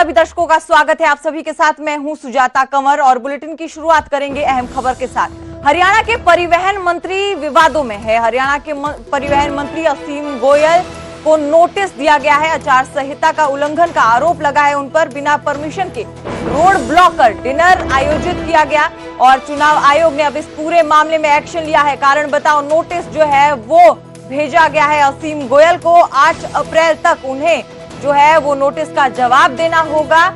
सभी दर्शकों का स्वागत है। आप सभी के साथ मैं हूं सुजाता कंवर और बुलेटिन की शुरुआत करेंगे अहम खबर के साथ। हरियाणा के परिवहन मंत्री विवादों में है। हरियाणा के परिवहन मंत्री असीम गोयल को नोटिस दिया गया है। आचार संहिता का उल्लंघन का आरोप लगा है उन पर। बिना परमिशन के रोड ब्लॉक कर डिनर आयोजित किया गया और चुनाव आयोग ने अब इस पूरे मामले में एक्शन लिया है। कारण बताओ नोटिस जो है वो भेजा गया है असीम गोयल को। 8 अप्रैल तक उन्हें जो है वो नोटिस का जवाब देना होगा।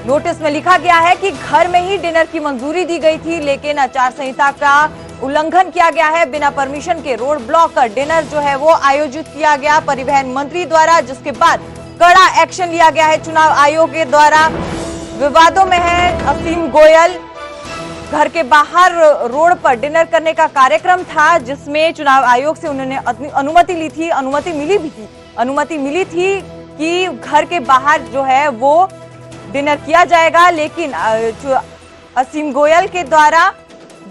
नोटिस में लिखा गया है कि घर में ही डिनर की मंजूरी दी गई थी, लेकिन आचार संहिता का उल्लंघन किया गया है। बिना परमिशन के रोड ब्लॉक कर डिनर जो है वो आयोजित किया गया परिवहन मंत्री द्वारा, जिसके बाद कड़ा एक्शन लिया गया है चुनाव आयोग के द्वारा। विवादों में है असीम गोयल। घर के बाहर रोड पर डिनर करने का कार्यक्रम था, जिसमें चुनाव आयोग से उन्होंने अनुमति ली थी। अनुमति मिली थी कि घर के बाहर जो है वो डिनर किया जाएगा, लेकिन असीम गोयल के द्वारा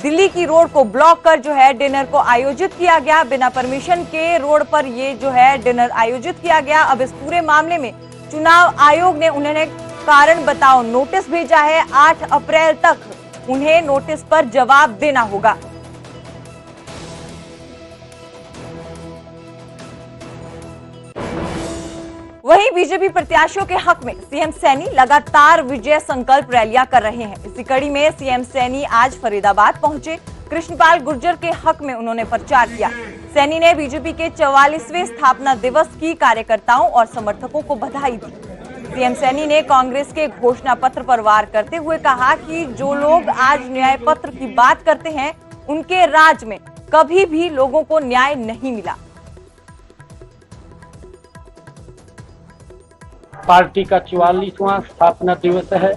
दिल्ली की रोड को ब्लॉक कर जो है डिनर को आयोजित किया गया। बिना परमिशन के रोड पर ये जो है डिनर आयोजित किया गया। अब इस पूरे मामले में चुनाव आयोग ने उन्हें कारण बताओ नोटिस भेजा है। 8 अप्रैल तक उन्हें नोटिस पर जवाब देना होगा। वहीं बीजेपी प्रत्याशियों के हक में सीएम सैनी लगातार विजय संकल्प रैलियां कर रहे हैं। इसी कड़ी में सीएम सैनी आज फरीदाबाद पहुंचे। कृष्णपाल गुर्जर के हक में उन्होंने प्रचार किया। सैनी ने बीजेपी के 44वें स्थापना दिवस की कार्यकर्ताओं और समर्थकों को बधाई दी। सीएम सैनी ने कांग्रेस के घोषणा पत्र पर वार करते हुए कहा कि जो लोग आज न्याय पत्र की बात करते हैं, उनके राज में कभी भी लोगों को न्याय नहीं मिला। पार्टी का 44वां स्थापना दिवस है।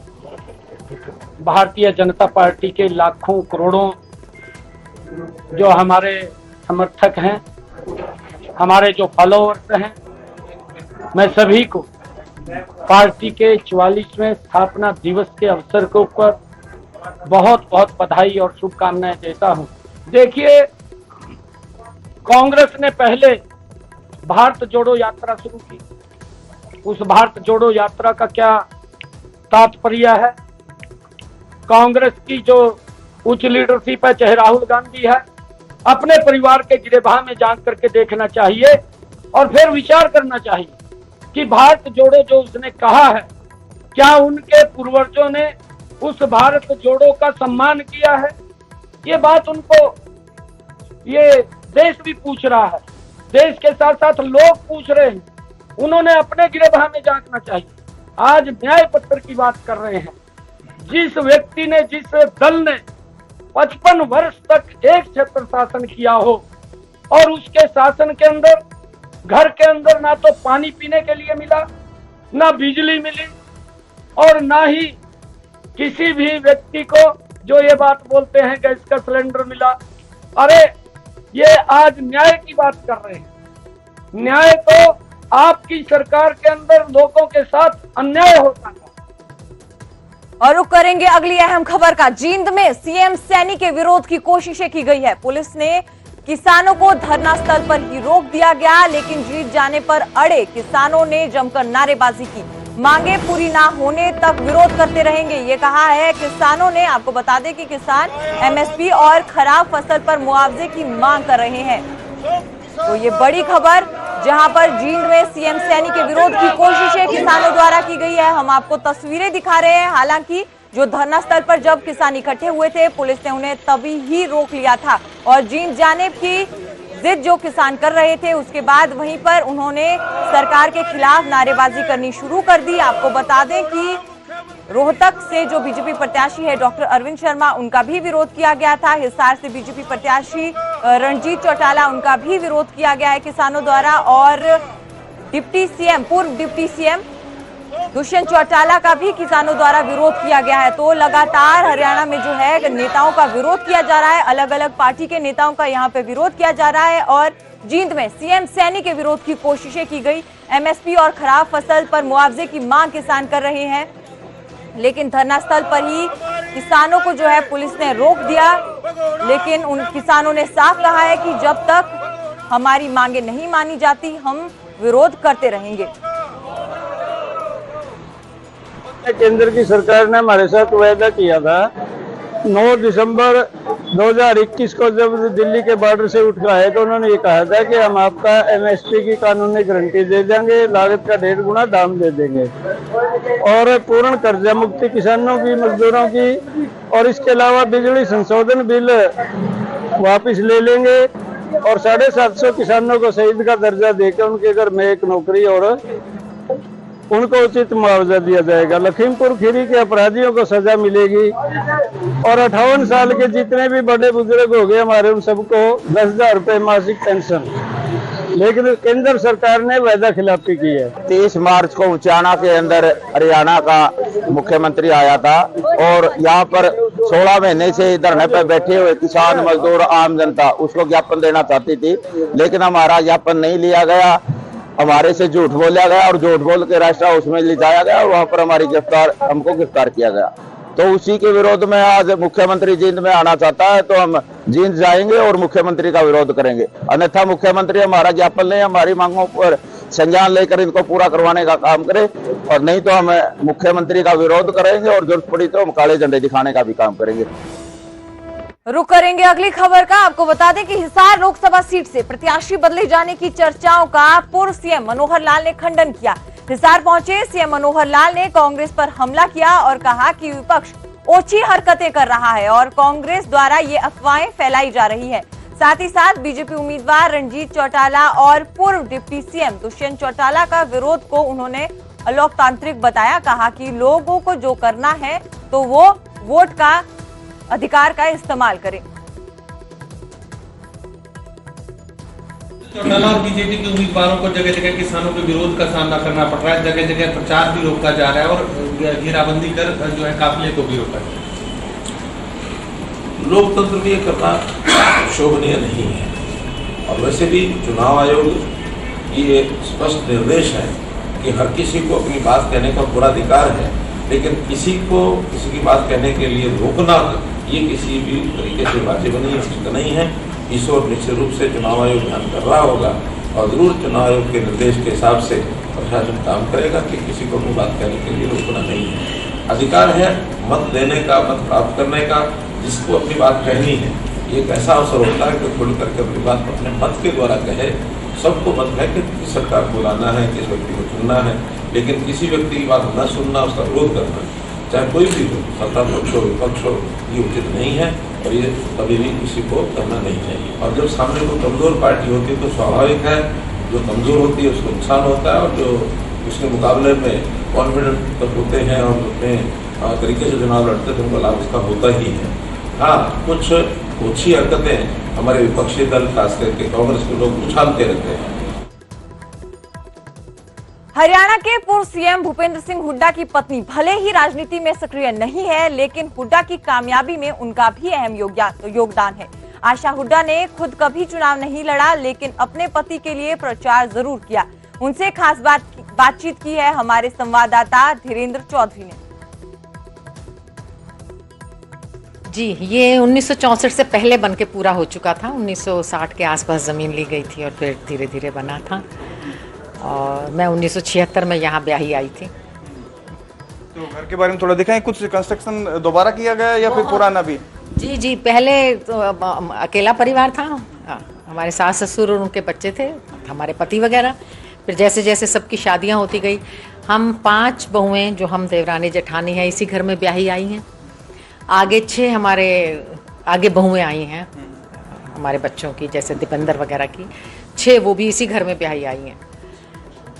भारतीय जनता पार्टी के लाखों करोड़ों जो हमारे समर्थक हैं, हमारे जो फॉलोअर्स हैं, मैं सभी को पार्टी के 44वें स्थापना दिवस के अवसर के ऊपर बहुत बहुत बधाई और शुभकामनाएं देता हूं। देखिए, कांग्रेस ने पहले भारत जोड़ो यात्रा शुरू की। उस भारत जोड़ो यात्रा का क्या तात्पर्य है? कांग्रेस की जो उच्च लीडरशिप है, चाहे राहुल गांधी है, अपने परिवार के गिरेबान में जांच करके देखना चाहिए और फिर विचार करना चाहिए कि भारत जोड़ो जो उसने कहा है, क्या उनके पूर्वजों ने उस भारत जोड़ो का सम्मान किया है? ये बात उनको ये देश भी पूछ रहा है। देश के साथ साथ लोग पूछ रहे हैं। उन्होंने अपने गिरेबान में झांकना चाहिए। आज न्याय पत्र की बात कर रहे हैं। जिस व्यक्ति ने, जिस दल ने 55 वर्ष तक एक क्षेत्र शासन किया हो और उसके शासन के अंदर घर के अंदर ना तो पानी पीने के लिए मिला, ना बिजली मिली और ना ही किसी भी व्यक्ति को जो ये बात बोलते हैं गैस का सिलेंडर मिला। अरे ये आज न्याय की बात कर रहे हैं। न्याय तो आपकी सरकार के अंदर लोगों के साथ अन्याय होता है। और रुक करेंगे अगली अहम खबर का। जींद में सीएम सैनी के विरोध की कोशिशें की गई है। पुलिस ने किसानों को धरना स्थल पर ही रोक दिया गया, लेकिन जीत जाने पर अड़े किसानों ने जमकर नारेबाजी की। मांगे पूरी ना होने तक विरोध करते रहेंगे, ये कहा है किसानों ने। आपको बता दें कि किसान एमएसपी और खराब फसल पर मुआवजे की मांग कर रहे हैं। तो ये बड़ी खबर, जहां पर जींद में सीएम सैनी के विरोध की कोशिशें किसानों द्वारा की गई है। हम आपको तस्वीरें दिखा रहे हैं। हालांकि जो धरना स्थल पर जब किसान इकट्ठे हुए थे, पुलिस ने उन्हें तभी ही रोक लिया था और जींद जाने की जिद जो किसान कर रहे थे, उसके बाद वहीं पर उन्होंने सरकार के खिलाफ नारेबाजी करनी शुरू कर दी। आपको बता दें कि रोहतक से जो बीजेपी प्रत्याशी है डॉक्टर अरविंद शर्मा, उनका भी विरोध किया गया था। हिसार से बीजेपी प्रत्याशी रणजीत चौटाला, उनका भी विरोध किया गया है किसानों द्वारा। और पूर्व डिप्टी सीएम दुष्यंत चौटाला का भी किसानों द्वारा विरोध किया गया है। तो लगातार हरियाणा में जो है नेताओं का विरोध किया जा रहा है। अलग अलग पार्टी के नेताओं का यहाँ पे विरोध किया जा रहा है और जींद में सीएम सैनी के विरोध की कोशिशें की गई। एमएसपी और खराब फसल पर मुआवजे की मांग किसान कर रहे हैं, लेकिन धरना स्थल पर ही किसानों को जो है पुलिस ने रोक दिया। लेकिन उन किसानों ने साफ कहा है कि जब तक हमारी मांगे नहीं मानी जाती, हम विरोध करते रहेंगे। केंद्र की सरकार ने हमारे साथ वायदा किया था 9 दिसंबर 2021 को, जब दिल्ली के बॉर्डर से उठ कर आए तो उन्होंने ये कहा था कि हम आपका एमएसपी की कानूनी गारंटी दे देंगे, लागत का 1.5 गुना दाम दे देंगे और पूर्ण कर्जा मुक्ति किसानों की, मजदूरों की, और इसके अलावा बिजली संशोधन बिल वापस ले लेंगे और 750 किसानों को शहीद का दर्जा देकर उनके घर में एक नौकरी और उनको उचित मुआवजा दिया जाएगा। लखीमपुर खीरी के अपराधियों को सजा मिलेगी और 58 साल के जितने भी बड़े बुजुर्ग हो गए हमारे, उन सबको 10,000 रुपए मासिक पेंशन। लेकिन केंद्र सरकार ने वायदा खिलाफी की है। 30 मार्च को उचाना के अंदर हरियाणा का मुख्यमंत्री आया था और यहाँ पर 16 महीने से धरने पर बैठे हुए किसान, मजदूर, आम जनता उसको ज्ञापन देना चाहती थी, लेकिन हमारा ज्ञापन नहीं लिया गया। हमारे से झूठ बोला गया और झूठ बोल के राष्ट्र हाउस में ले जाया गया और वहां पर हमको गिरफ्तार किया गया। तो उसी के विरोध में आज मुख्यमंत्री जींद में आना चाहता है तो हम जींद जाएंगे और मुख्यमंत्री का विरोध करेंगे, अन्यथा मुख्यमंत्री हमारा ज्ञापन ले, हमारी मांगों पर संज्ञान लेकर इनको पूरा करवाने का काम करे, और नहीं तो हम मुख्यमंत्री का विरोध करेंगे और जरूरत पड़ी तो हम काले झंडे दिखाने का भी काम करेंगे। रुक करेंगे अगली खबर का। आपको बता दें कि हिसार लोकसभा सीट से प्रत्याशी बदले जाने की चर्चाओं का पूर्व सीएम मनोहर लाल ने खंडन किया। हिसार पहुंचे सीएम मनोहर लाल ने कांग्रेस पर हमला किया और कहा कि विपक्ष ओछी हरकतें कर रहा है और कांग्रेस द्वारा ये अफवाहें फैलाई जा रही है। साथ ही साथ बीजेपी उम्मीदवार रणजीत चौटाला और पूर्व डिप्टी सीएम दुष्यंत चौटाला का विरोध को उन्होंने अलोकतांत्रिक बताया। कहा कि लोगों को जो करना है तो वो वोट का अधिकार का इस्तेमाल करें। चौटाला और बीजेपी के उम्मीदवारों को जगह जगह किसानों के विरोध का सामना करना पड़ रहा है, जगह जगह प्रचार भी रोका जा रहा है और घेराबंदी कर जो है काफिले को भी रोका है। लोकतंत्र में करना शोभनीय नहीं है और वैसे भी चुनाव आयोग की एक स्पष्ट निर्देश है कि हर किसी को अपनी बात कहने का पूरा अधिकार है, लेकिन किसी को किसी की बात कहने के लिए रोकना ये किसी भी तरीके से वाजिब नहीं है। इस ओर निश्चित रूप से चुनाव आयोग ध्यान कर रहा होगा और जरूर चुनाव आयोग के निर्देश के हिसाब से प्रशासन काम करेगा कि किसी को अपनी बात कहने के लिए रोकना नहीं है। अधिकार है मत देने का, मत प्राप्त करने का, जिसको अपनी बात कहनी है। ये एक ऐसा अवसर होता है कि खुल करके अपनी बात अपने मत के द्वारा कहे। सबको मत है कि किस सरकार को लाना है, किस व्यक्ति को चुनना है, लेकिन किसी व्यक्ति की बात न सुनना, उसका विरोध करना, चाहे कोई भी हो, सत्ता पक्ष हो, विपक्ष हो, ये उचित नहीं है और ये कभी भी किसी को करना नहीं चाहिए। और जब सामने कोई कमजोर पार्टी होती है तो स्वाभाविक है जो कमजोर होती है उसको नुकसान होता है और जो उसके मुकाबले में कॉन्फिडेंट होते हैं और अपने तरीके से चुनाव लड़ते हैं तो उनको लाभ उसका होता ही है। हाँ, कुछ ओछी हरकतें हमारे विपक्षी दल खास करके कांग्रेस के लोग उछालते रहते हैं। हरियाणा के पूर्व सीएम भूपेंद्र सिंह हुड्डा की पत्नी भले ही राजनीति में सक्रिय नहीं है, लेकिन हुड्डा की कामयाबी में उनका भी अहम योगदान है। आशा हुड्डा ने खुद कभी चुनाव नहीं लड़ा, लेकिन अपने पति के लिए प्रचार जरूर किया। उनसे खास बातचीत की है हमारे संवाददाता धीरेन्द्र चौधरी ने। जी, ये 1964 से पहले बनके पूरा हो चुका था। 1960 के आसपास ज़मीन ली गई थी और फिर धीरे धीरे बना था और मैं 1976 में यहाँ ब्याही आई थी। तो घर के बारे में थोड़ा दिखाएं, कुछ कंस्ट्रक्शन दोबारा किया गया या फिर पुराना भी? जी, पहले तो अकेला परिवार था। हमारे सास ससुर और उनके बच्चे थे, हमारे पति वगैरह। फिर जैसे जैसे सबकी शादियाँ होती गई, हम 5 बहुएँ जो हम देवरानी जेठानी हैं इसी घर में ब्याही आई हैं। आगे 6 हमारे आगे बहुएँ आई हैं हमारे बच्चों की, जैसे दीपेंद्र वगैरह की 6 वो भी इसी घर में ब्याही आई हैं।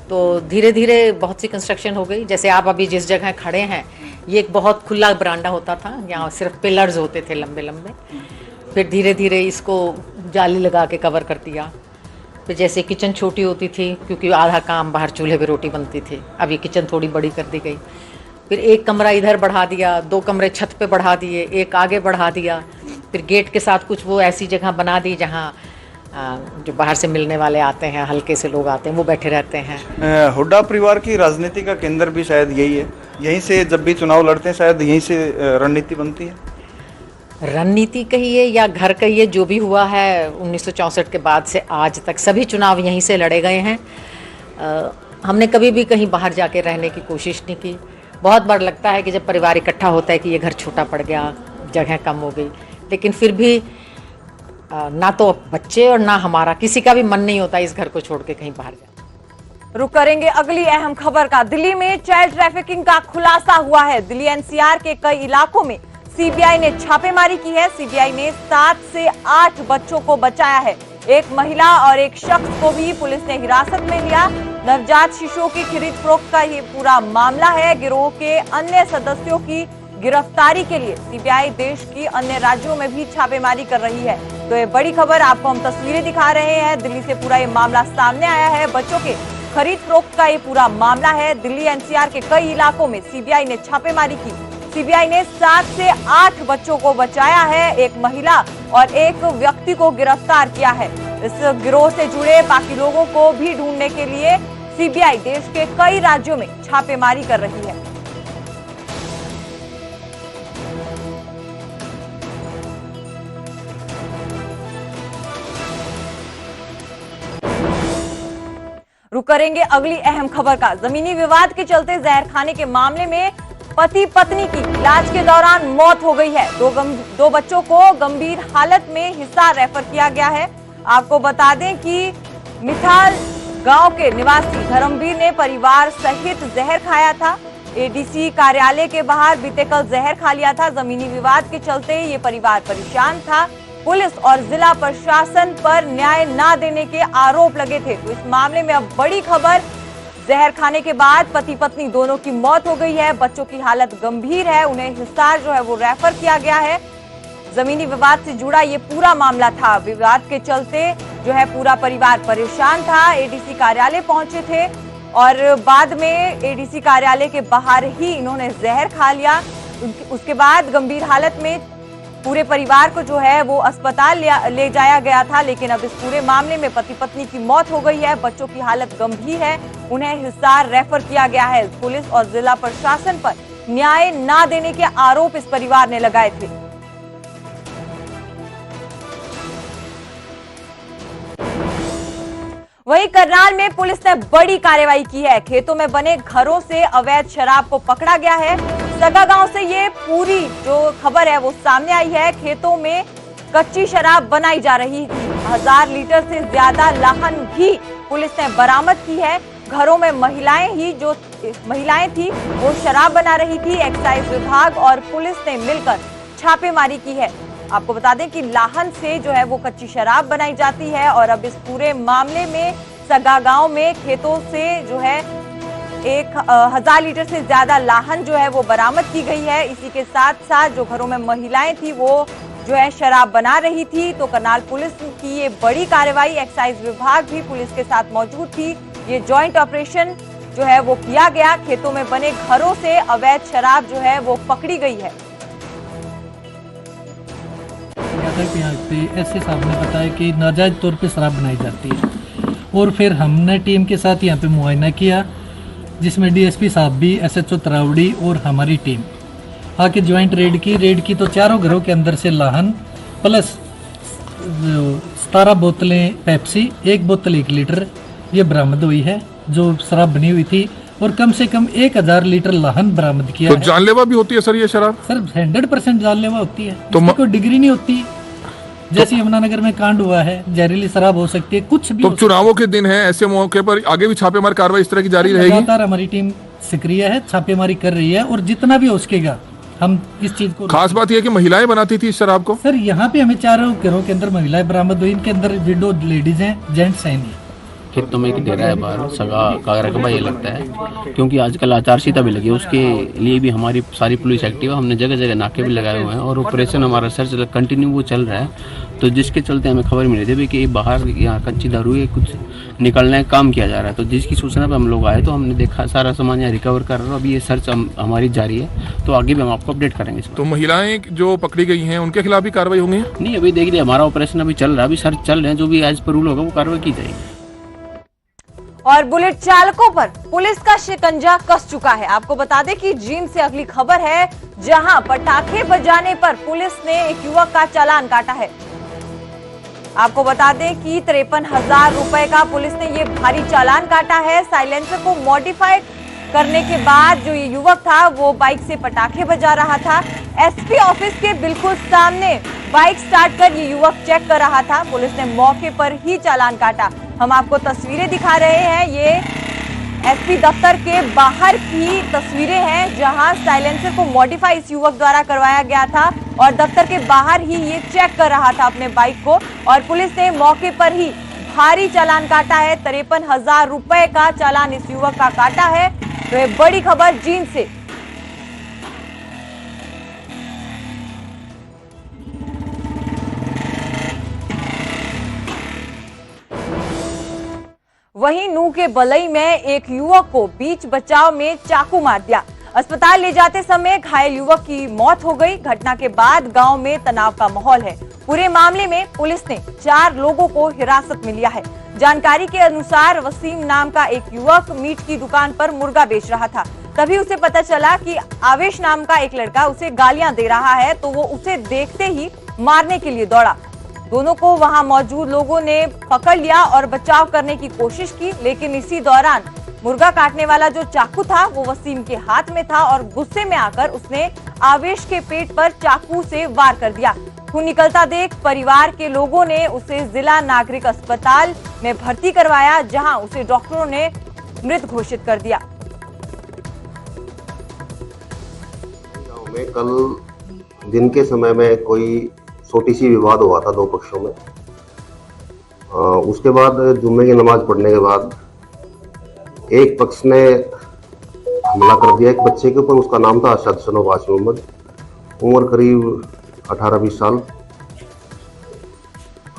तो धीरे धीरे बहुत सी कंस्ट्रक्शन हो गई। जैसे आप अभी जिस जगह खड़े हैं, ये एक बहुत खुला बरांडा होता था, यहाँ सिर्फ पिलर्स होते थे लंबे लंबे। फिर धीरे धीरे इसको जाली लगा के कवर कर दिया। फिर जैसे किचन छोटी होती थी, क्योंकि आधा काम बाहर चूल्हे पे रोटी बनती थी, अब ये किचन थोड़ी बड़ी कर दी गई। फिर एक कमरा इधर बढ़ा दिया, 2 कमरे छत पे बढ़ा दिए, एक आगे बढ़ा दिया। फिर गेट के साथ कुछ वो ऐसी जगह बना दी जहाँ जो बाहर से मिलने वाले आते हैं, हल्के से लोग आते हैं, वो बैठे रहते हैं। हुड्डा परिवार की राजनीति का केंद्र भी शायद यही है, यहीं से जब भी चुनाव लड़ते हैं शायद यहीं से रणनीति बनती है। रणनीति कहिए या घर कहिए, जो भी हुआ है 1964 के बाद से आज तक सभी चुनाव यहीं से लड़े गए हैं। हमने कभी भी कहीं बाहर जाके रहने की कोशिश नहीं की। बहुत बार लगता है कि जब परिवार इकट्ठा होता है कि ये घर छोटा पड़ गया, जगह कम हो गई, लेकिन फिर भी ना तो बच्चे और ना हमारा किसी का भी मन नहीं होता इस घर को छोड़ के कहीं बाहर जाए। रुक करेंगे अगली अहम खबर का। दिल्ली में चाइल्ड ट्रैफिकिंग का खुलासा हुआ है। दिल्ली एनसीआर के कई इलाकों में सीबीआई ने छापेमारी की है। सीबीआई ने 7 से 8 बच्चों को बचाया है। एक महिला और एक शख्स को भी पुलिस ने हिरासत में लिया। नवजात शिशुओं की खरीद फरोख्त का ये पूरा मामला है। गिरोह के अन्य सदस्यों की गिरफ्तारी के लिए सीबीआई देश की अन्य राज्यों में भी छापेमारी कर रही है। तो ये बड़ी खबर, आपको हम तस्वीरें दिखा रहे हैं। दिल्ली से पूरा ये मामला सामने आया है। बच्चों के खरीद फरोख्त का ये पूरा मामला है। दिल्ली एनसीआर के कई इलाकों में सीबीआई ने छापेमारी की। सीबीआई ने 7 से 8 बच्चों को बचाया है। एक महिला और एक व्यक्ति को गिरफ्तार किया है। इस गिरोह से जुड़े बाकी लोगों को भी ढूंढने के लिए सीबीआई देश के कई राज्यों में छापेमारी कर रही है। रुक करेंगे अगली अहम खबर का। जमीनी विवाद के चलते जहर खाने के मामले में पति पत्नी की इलाज के दौरान मौत हो गई है। दो बच्चों को गंभीर हालत में हिसार रेफर किया गया है। आपको बता दें कि मिठाल गांव के निवासी धर्मवीर ने परिवार सहित जहर खाया था। एडीसी कार्यालय के बाहर बीते कल जहर खा लिया था। जमीनी विवाद के चलते ये परिवार परेशान था। पुलिस और जिला प्रशासन पर न्याय ना देने के आरोप लगे थे। तो इस मामले में अब बड़ी खबर, जहर खाने के बाद पति पत्नी दोनों की मौत हो गई है। बच्चों की हालत गंभीर है। उन्हें हिसार जो है वो रेफर किया गया है। जमीनी विवाद से जुड़ा ये पूरा मामला था। विवाद के चलते जो है पूरा परिवार परेशान था। एडीसी कार्यालय पहुंचे थे और बाद में एडीसी कार्यालय के बाहर ही इन्होंने जहर खा लिया। उसके बाद गंभीर हालत में पूरे परिवार को जो है वो अस्पताल ले जाया गया था। लेकिन अब इस पूरे मामले में पति पत्नी की मौत हो गई है। बच्चों की हालत गंभीर है। उन्हें हिसार रेफर किया गया है। पुलिस और जिला प्रशासन पर न्याय ना देने के आरोप इस परिवार ने लगाए थे। वहीं करनाल में पुलिस ने बड़ी कार्रवाई की है। खेतों में बने घरों से अवैध शराब को पकड़ा गया है। सगा गांव से ये पूरी जो खबर है वो सामने आई है। खेतों में कच्ची शराब बनाई जा रही थी। 1000 लीटर से ज्यादा लाहन भी पुलिस ने बरामद की है। घरों में महिलाएं थी वो शराब बना रही थी। एक्साइज विभाग और पुलिस ने मिलकर छापेमारी की है। आपको बता दें कि लाहन से जो है वो कच्ची शराब बनाई जाती है। और अब इस पूरे मामले में सगा गांव में खेतों से जो है 1000 लीटर से ज्यादा लाहन जो है वो बरामद की गई है। इसी के साथ साथ जो घरों में महिलाएं थी वो जो है शराब बना रही थी। तो करनाल पुलिस की ये बड़ी कार्रवाई, एक्साइज विभाग भी पुलिस के साथ मौजूद थी। ये जॉइंट ऑपरेशन जो है वो किया गया। खेतों में बने घरों से अवैध शराब जो है वो पकड़ी गई है। यहाँ पे एसए साहब ने बताया कि नाजायज तौर पे शराब बनाई जाती है और फिर हमने टीम के साथ यहाँ पे मुआयना किया, जिसमें डीएसपी साहब भी, एसएचओ तरावड़ी और हमारी टीम आके ज्वाइंट रेड की तो चारों घरों के अंदर से लाहन प्लस 17 बोतलें पेप्सी, 1 बोतल 1 लीटर ये बरामद हुई है जो शराब बनी हुई थी। और कम से कम 1000 लीटर लाहन बरामद किया तो जानलेवा भी होती है सर ये शराब? सर 100% जानलेवा होती है। तो कोई डिग्री नहीं होती। जैसे यमुनानगर में कांड हुआ है, जहरीली शराब हो सकती है, कुछ भी। तो चुनावों के दिन है, ऐसे मौके पर आगे भी छापेमारी कार्रवाई इस तरह की जारी रहेगी? लगातार हमारी टीम सक्रिय है, छापेमारी कर रही है और जितना भी हो सकेगा हम इस चीज को। खास बात यह है कि महिलाएं बनाती थी इस शराब को? सर यहाँ पे हमें 4 घरों के अंदर महिलाएं बरामद हुई। इनके अंदर विडो लेडीज हैं, जेंट्स हैं नहीं। खेतों में एक डेरा है बाहर, सगा का रकबा ये लगता है, क्योंकि आजकल आचार संहिता भी लगी है, उसके लिए भी हमारी सारी पुलिस एक्टिव है। हमने जगह जगह नाके भी लगाए हुए हैं और ऑपरेशन हमारा सर्च कंटिन्यू वो चल रहा है। तो जिसके चलते हमें खबर मिली थी कि बाहर यहाँ कच्ची दारू कुछ निकलने का काम किया जा रहा है। तो जिसकी सूचना पर हम लोग आए तो हमने देखा सारा सामान यहाँ रिकवर कर रहा है। अभी ये सर्च हमारी जारी है, तो आगे भी हम आपको अपडेट करेंगे। तो महिलाएं जो पकड़ी गई हैं उनके खिलाफ भी कार्रवाई होंगी? नहीं, अभी देख रहे हमारा ऑपरेशन अभी चल रहा है, अभी सर्च चल रहे हैं। जो भी एज पर रूल होगा वो कार्रवाई की जाएगी। और बुलेट चालकों पर पुलिस का शिकंजा कस चुका है। आपको बता दें कि जींद से अगली खबर है, जहां पटाखे बजाने पर पुलिस ने एक युवक का चालान काटा है। आपको बता दें कि 53,000 रुपए का पुलिस ने ये भारी चालान काटा है। साइलेंसर को मॉडिफाइड करने के बाद जो ये युवक था वो बाइक से पटाखे बजा रहा था। एसपी ऑफिस के बिल्कुल सामने बाइक स्टार्ट कर ये युवक चेक कर रहा था। पुलिस ने मौके पर ही चालान काटा। हम आपको तस्वीरें दिखा रहे हैं, ये एसपी दफ्तर के बाहर की तस्वीरें हैं जहां साइलेंसर को मॉडिफाई इस युवक द्वारा करवाया गया था और दफ्तर के बाहर ही ये चेक कर रहा था अपने बाइक को और पुलिस ने मौके पर ही भारी चालान काटा है। 53,000 रुपए का चालान इस युवक का काटा है। तो ये बड़ी खबर जींद से। वहीं नूह के बलई में एक युवक को बीच बचाव में चाकू मार दिया। अस्पताल ले जाते समय घायल युवक की मौत हो गई। घटना के बाद गांव में तनाव का माहौल है। पूरे मामले में पुलिस ने 4 लोगों को हिरासत में लिया है। जानकारी के अनुसार वसीम नाम का एक युवक मीट की दुकान पर मुर्गा बेच रहा था। तभी उसे पता चला कि आवेश नाम का एक लड़का उसे गालियां दे रहा है, तो वो उसे देखते ही मारने के लिए दौड़ा। दोनों को वहां मौजूद लोगों ने पकड़ लिया और बचाव करने की कोशिश की, लेकिन इसी दौरान मुर्गा काटने वाला जो चाकू था वो वसीम के हाथ में था और गुस्से में आकर उसने आवेश के पेट पर चाकू से वार कर दिया। खून निकलता देख परिवार के लोगों ने उसे जिला नागरिक अस्पताल में भर्ती करवाया, जहां उसे डॉक्टरों ने मृत घोषित कर दिया। कल दिन के समय में कोई छोटी सी विवाद हुआ था 2 पक्षों में। उसके बाद जुम्मे की नमाज पढ़ने के बाद एक पक्ष ने हमला कर दिया एक बच्चे के ऊपर। उसका नाम था अरशद शनवाज मोहम्मद, उम्र करीब 18-20 साल,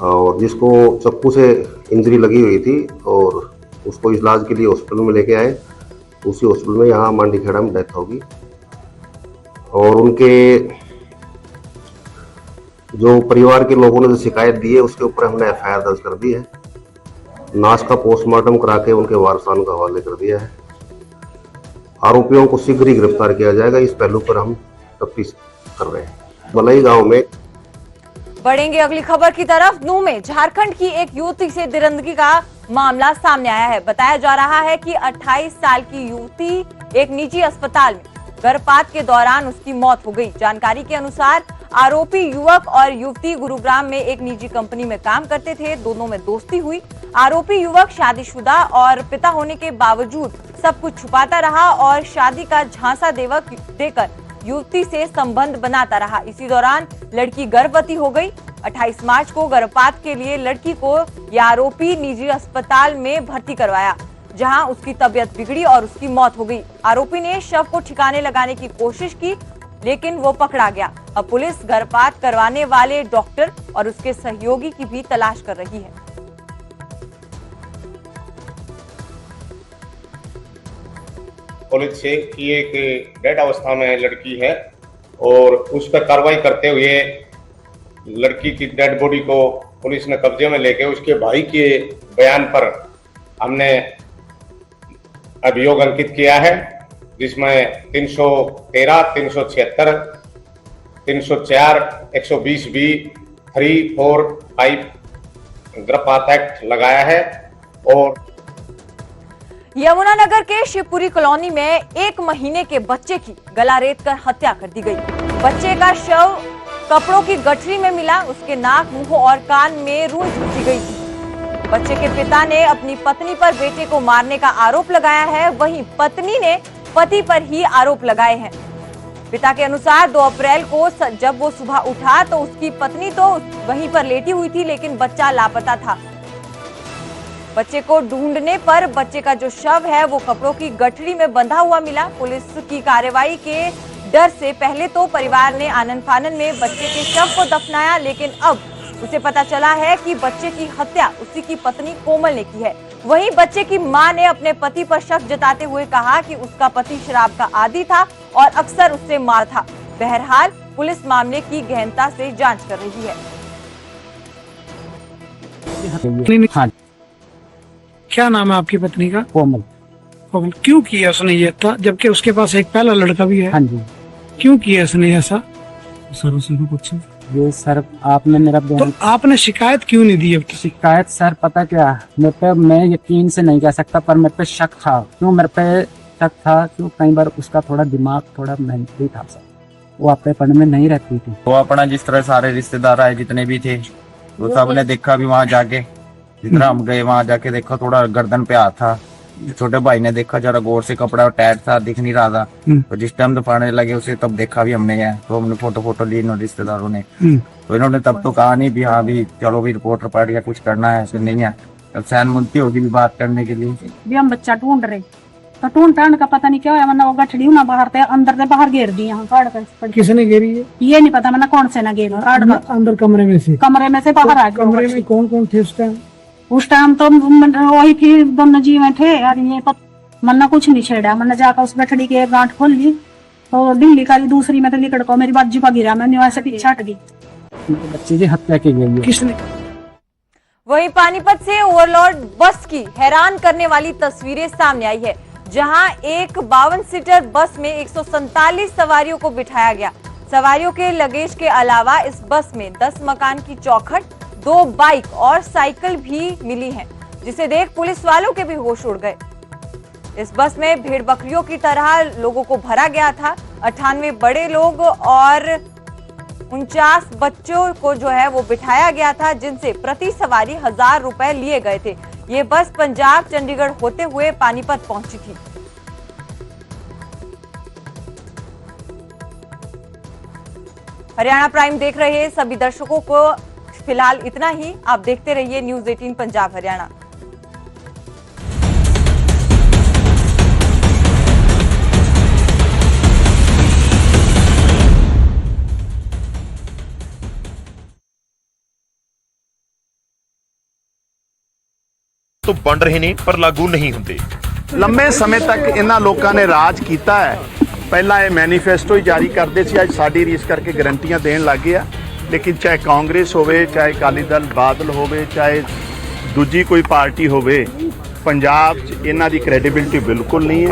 और जिसको चक्कू से इंजरी लगी हुई थी और उसको इलाज के लिए हॉस्पिटल में लेके आए। उसी हॉस्पिटल में यहाँ मांडीखेड़ा में डेथ होगी और उनके जो परिवार के लोगों ने जो शिकायत दी है उसके ऊपर हमने एफआईआर दर्ज कर दी है। लाश का पोस्टमार्टम करा के उनके वारसान का हवाले कर दिया है। आरोपियों को शीघ्र ही गिरफ्तार किया जाएगा। इस पहलू पर हम तफ्तीश कर रहे हैं। बलई गांव में बढ़ेंगे अगली खबर की तरफ। नूह में झारखंड की एक युवती से दरिंदगी का मामला सामने आया है। बताया जा रहा है कि 28 साल की युवती एक निजी अस्पताल में गर्भपात के दौरान उसकी मौत हो गई। जानकारी के अनुसार आरोपी युवक और युवती गुरुग्राम में एक निजी कंपनी में काम करते थे। दोनों में दोस्ती हुई। आरोपी युवक शादीशुदा और पिता होने के बावजूद सब कुछ छुपाता रहा और शादी का झांसा देकर युवती से संबंध बनाता रहा। इसी दौरान लड़की गर्भवती हो गई। 28 मार्च को गर्भपात के लिए लड़की को यह आरोपी निजी अस्पताल में भर्ती करवाया, जहां उसकी तबीयत बिगड़ी और उसकी मौत हो गई। आरोपी ने शव को ठिकाने लगाने की कोशिश की, लेकिन वो पकड़ा गया। अब पुलिस गर्भपात करवाने वाले डॉक्टर और उसके सहयोगी की भी तलाश कर रही है। पुलिस से की एक डेड अवस्था में लड़की है और उस पर कार्रवाई करते हुए लड़की की डेड बॉडी को पुलिस ने कब्जे में लेके उसके भाई के बयान पर हमने अभियोग अंकित किया है, जिसमें 313, 376, 304, 120B, 3, 4, 5 गर्भपात एक्ट लगाया है। और यमुनानगर के शिवपुरी कॉलोनी में 1 महीने के बच्चे की गला रेत कर हत्या कर दी गई। बच्चे का शव कपड़ों की गठरी में मिला। उसके नाक, मुंह और कान में रुई घुसी गई थी। बच्चे के पिता ने अपनी पत्नी पर बेटे को मारने का आरोप लगाया है। वहीं पत्नी ने पति पर ही आरोप लगाए हैं। पिता के अनुसार 2 अप्रैल को जब वो सुबह उठा तो उसकी पत्नी तो वहीं पर लेटी हुई थी, लेकिन बच्चा लापता था। बच्चे को ढूंढने पर बच्चे का जो शव है वो कपड़ों की गठरी में बंधा हुआ मिला। पुलिस की कार्रवाई के डर से पहले तो परिवार ने आनन फानन में बच्चे के शव को दफनाया, लेकिन अब उसे पता चला है कि बच्चे की हत्या उसी की पत्नी कोमल ने की है। वहीं बच्चे की मां ने अपने पति पर शक जताते हुए कहा कि उसका पति शराब का आदी था और अक्सर उससे मार था। बहरहाल पुलिस मामले की गहनता से जांच कर रही है। हाँ। क्या नाम है आपकी पत्नी का? कोमल। कोमल। क्यों किया उसने ये था, जबकि उसके पास एक पहला लड़का भी है? हाँ जी। क्यों किया उसने ऐसा? सर उसी को कुछ ये सर आपने मेरा तो आपने शिकायत क्यों नहीं दी अब तक? शिकायत सर पता क्या, मैं यकीन से नहीं कह सकता, पर मेरे पे शक था। क्यों? मेरे पे तक था जो कई बार उसका थोड़ा दिमाग थोड़ा मेंटली था सर, वो अपने पढ़ में नहीं रहती थी। वो अपना जिस तरह सारे रिश्तेदार आए जितने भी थे वो सब ने देखा भी वहाँ जाके, जितना हम गए वहाँ जाके देखा थोड़ा गर्दन पे हाथ था। छोटे भाई ने देखा जरा गौर से, कपड़ा टाइट था, दिख नहीं रहा था। तो जिस टाइम दफाड़ने लगे उसे तब देखा भी हमने है, तो हमने फोटो ली इन रिश्तेदारों ने। तो इन्होंने तब तो कहा नहीं भी हाँ भी चलो भी रिपोर्टर पार्टी या कुछ करना है, ऐसे नहीं है। अब सहनमुक्ति होगी भी बात करने के लिए भी हम बच्चा ढूंढ रहे, तो ढूंढ का पता नहीं क्या है, वरना वो गठड़ी ना बाहर थे, अंदर से बाहर घेर दी यहाँ काट कर। किसने घेरी है ये नहीं पता, मैंने कौन से ना घेर अंदर कमरे में से बाहर आ गए। कमरे में कौन कौन थे उस टाइम तो वही थी, दोनों जी में थे यार। ये मन्ना कुछ नहीं छेड़ा, मैंने जाकर उस गठड़ी की एक गांठ खोल ली, तो दिल्ली का दूसरी में तो लिकड़ को मेरी बाजी पर गिरा, मैंने वैसे पीछे हट गई। बच्चे की हत्या की गई है। किसने? वहीं पानीपत से ओवरलोड बस की हैरान करने वाली तस्वीरें सामने आई है, जहां एक 52 सीटर बस में 147 सवारियों को बिठाया गया। सवारियों के लगेज के अलावा इस बस में 10 मकान की चौखट, 2 बाइक और साइकिल भी मिली हैं, जिसे देख पुलिस वालों के भी होश उड़ गए। इस बस में भेड़ बकरियों की तरह लोगों को भरा गया था। 98 बड़े लोग और 49 बच्चों को जो है वो बिठाया गया था, जिनसे प्रति सवारी 1000 रुपए लिए गए थे। ये बस पंजाब चंडीगढ़ होते हुए पानीपत पहुंची थी। हरियाणा प्राइम देख रहे सभी दर्शकों को फिलहाल इतना ही। आप देखते रहिए न्यूज़ 18 पंजाब हरियाणा। ਤੋਂ ਬਣ ਰਹੇ ਨੇ ਪਰ ਲਾਗੂ ਨਹੀਂ ਹੁੰਦੇ। ਲੰਮੇ ਸਮੇਂ ਤੱਕ ਇਹਨਾਂ ਲੋਕਾਂ ਨੇ ਰਾਜ ਕੀਤਾ ਹੈ। ਪਹਿਲਾਂ ਇਹ ਮੈਨੀਫੈਸਟੋ ਹੀ ਜਾਰੀ ਕਰਦੇ ਸੀ, ਅੱਜ ਸਾਡੀ ਰੀਸ ਕਰਕੇ ਗਰੰਟੀਆਂ ਦੇਣ ਲੱਗ ਗਏ ਆ। ਲੇਕਿਨ ਚਾਹੇ ਕਾਂਗਰਸ ਹੋਵੇ, ਚਾਹੇ ਅਕਾਲੀ ਦਲ ਬਾਦਲ ਹੋਵੇ, ਚਾਹੇ ਦੂਜੀ ਕੋਈ ਪਾਰਟੀ ਹੋਵੇ, ਪੰਜਾਬ 'ਚ ਇਹਨਾਂ ਦੀ ਕ੍ਰੈਡੀਬਿਲਿਟੀ ਬਿਲਕੁਲ ਨਹੀਂ ਹੈ।